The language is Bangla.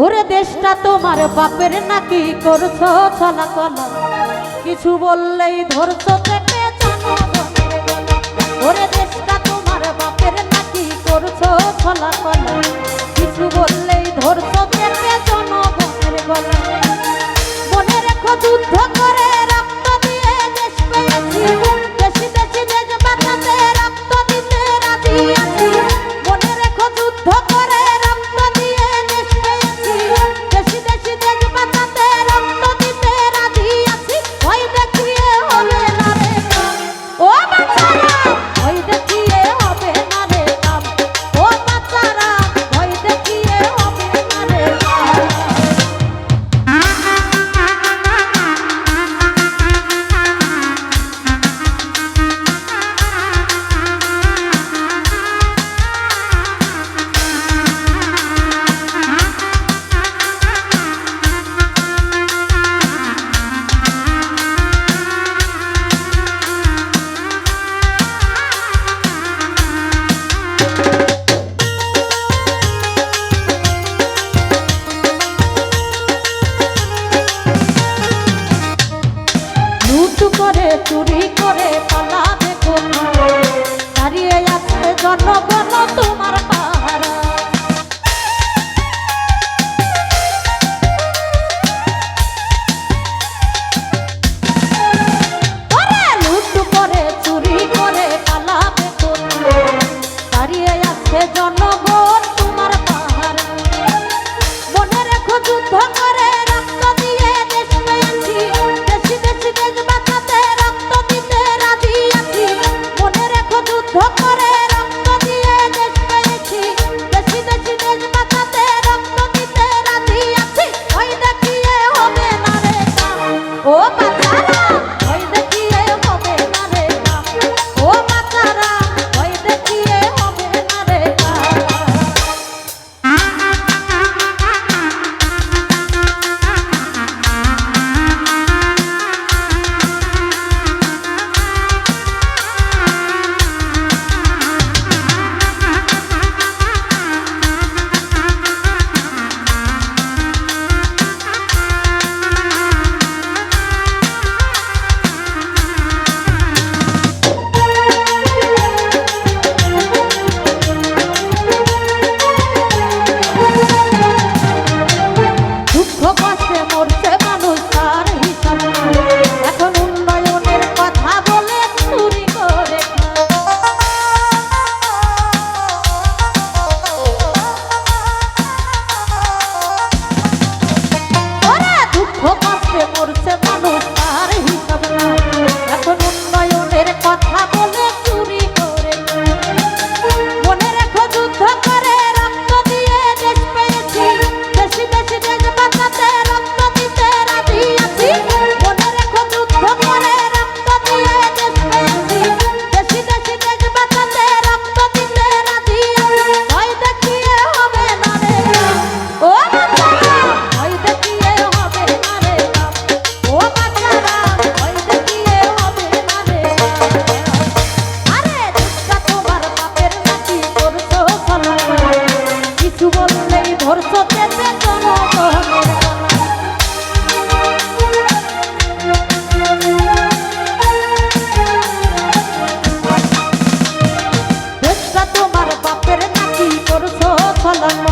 ওরে দেশটা তোমার বাপের নাকি করছো চলাচলা, কিছু বললেই ধরছো চেপে জনগণের গলা। ওরে দেশটা তোমার বাপের নাকি করছো চলাচলা, কিছু বললেই ধরছো চেপে জনগণের গলা। মনে রেখো যুদ্ধ করে রক্ত দিয়ে দেশ পেয়েছি, দেশি দেশি দেশ বাঁচাতে রক্ত দিতে রাজি আছি। মনে রেখো যুদ্ধ করে রক্ত দিয়ে দেশ পেয়েছি, দেশি দেশি দেশ বাঁচাতে রক্ত দিতে রাজি আছি। ওই দেখিয়ে হবে না রে কাম, ও বাচ্চারা ওই দেখিয়ে হবে না রে কাম, ও বাচ্চারা ওই দেখিয়ে হবে না রে কাম। লুট করে চুরি করে পালাবে কোথায়, দাঁড়িয়ে আছে জনগণ তোমার পাহারা। ওরে লুট করে চুরি করে পালাবে কোথায়, দাঁড়িয়ে আছে জনগণ তোমার পাহারা। মনে রেখো যুদ্ধ করে রক্ত দিয়ে দেশ পেয়েছি, দেশি দেশি দেশ বাঁচাতে রক্ত দিতে রাজি আছি। মনে রেখো যুদ্ধ করে রক্ত দিয়ে দেশ পেয়েছি, দেশি দেশি দেশ বাঁচাতে রক্ত দিতে রাজি আছি। ওই দেখিয়ে হবে না রে কাম, ও বাচ্চারা ওই দেখিয়ে হবে না রে কাম, ও বাচ্চারা ওই দেখিয়ে হবে না রে কাম। দুঃখ কষ্টে মরছে মানুষ তার হিসাব নাই, এখন উন্নয়নের কথা বলে চুরি করে খায়। ওরে দুঃখ কষ্টে মরছে মানুষ তার হিসাব নাই, এখন উন্নয়নের কথা বলে চুরি করে খায়। মনে রেখো যুদ্ধ করে রক্ত দিয়ে দেশ পেয়েছি, দেশি দেশি দেশ বাঁচাতে রক্ত দিতে রাজি আছি। মনে রেখো যুদ্ধ করে রক্ত দিয়ে দেশ পেয়েছি, দেশি দেশি দেশ বাঁচাতে রক্ত দিতে রাজি আছি। ওই দেখিয়ে হবে না রে কাম, ও বাচ্চারা ওই দেখিয়ে হবে না রে কাম, ও বাচ্চারা ওই দেখিয়ে হবে না রে কাম। আরে দেশটা তোমার বাপের নাকি করছো চলাচলা, কিছু বললেই ধরছো চেপে জনগণের গলা। দেশটা তোমার বাপের নাকি করছো চলাচলা,